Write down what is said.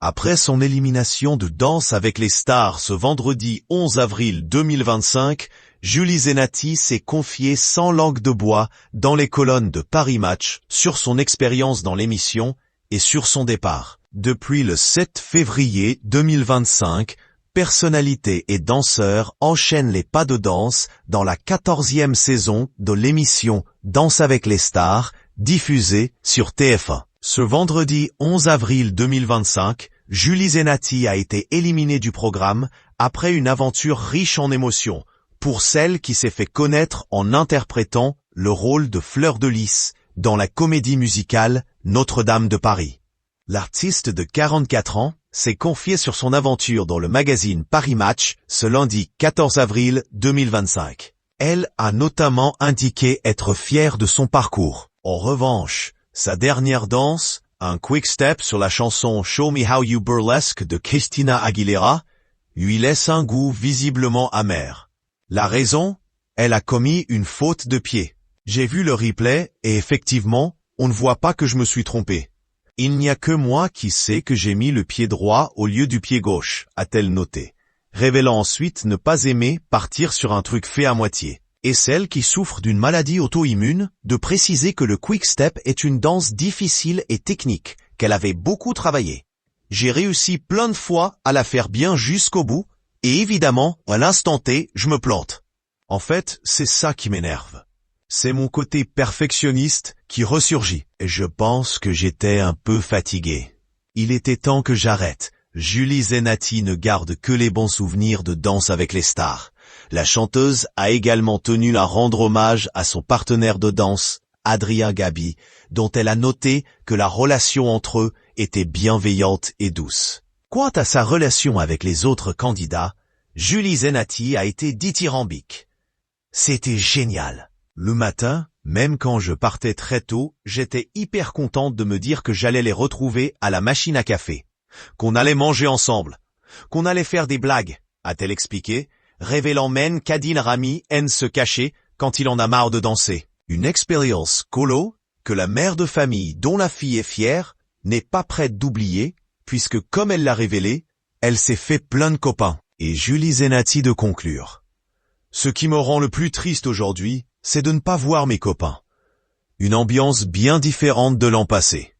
Après son élimination de Danse avec les stars ce vendredi 11 avril 2025, Julie Zenati s'est confiée sans langue de bois dans les colonnes de Paris Match sur son expérience dans l'émission et sur son départ. Depuis le 7 février 2025, personnalités et danseurs enchaînent les pas de danse dans la 14e saison de l'émission Danse avec les stars, diffusée sur TF1. Ce vendredi 11 avril 2025, Julie Zenati a été éliminée du programme après une aventure riche en émotions, pour celle qui s'est fait connaître en interprétant le rôle de Fleur de Lys dans la comédie musicale Notre-Dame de Paris. L'artiste de 44 ans s'est confiée sur son aventure dans le magazine Paris Match ce lundi 14 avril 2025. Elle a notamment indiqué être fière de son parcours. En revanche, sa dernière danse, un quick step sur la chanson Show Me How You Burlesque de Christina Aguilera, lui laisse un goût visiblement amer. La raison? Elle a commis une faute de pied. J'ai vu le replay et effectivement, on ne voit pas que je me suis trompé. Il n'y a que moi qui sais que j'ai mis le pied droit au lieu du pied gauche, a-t-elle noté, révélant ensuite ne pas aimer partir sur un truc fait à moitié. Et celle qui souffre d'une maladie auto-immune, de préciser que le quick step est une danse difficile et technique, qu'elle avait beaucoup travaillé. J'ai réussi plein de fois à la faire bien jusqu'au bout, et évidemment, à l'instant T, je me plante. En fait, c'est ça qui m'énerve. C'est mon côté perfectionniste qui ressurgit, et je pense que j'étais un peu fatigué. Il était temps que j'arrête. Julie Zenati ne garde que les bons souvenirs de Danse avec les stars. La chanteuse a également tenu à rendre hommage à son partenaire de danse, Adrien Gabi, dont elle a noté que la relation entre eux était bienveillante et douce. Quant à sa relation avec les autres candidats, Julie Zenati a été dithyrambique. C'était génial. Le matin, même quand je partais très tôt, j'étais hyper contente de me dire que j'allais les retrouver à la machine à café, qu'on allait manger ensemble, qu'on allait faire des blagues, a-t-elle expliqué, révélant même qu'Adil Rami aime se cacher quand il en a marre de danser. Une expérience colo que la mère de famille dont la fille est fière n'est pas prête d'oublier, puisque comme elle l'a révélé, elle s'est fait plein de copains. Et Julie Zenati de conclure. Ce qui me rend le plus triste aujourd'hui, c'est de ne pas voir mes copains. Une ambiance bien différente de l'an passé.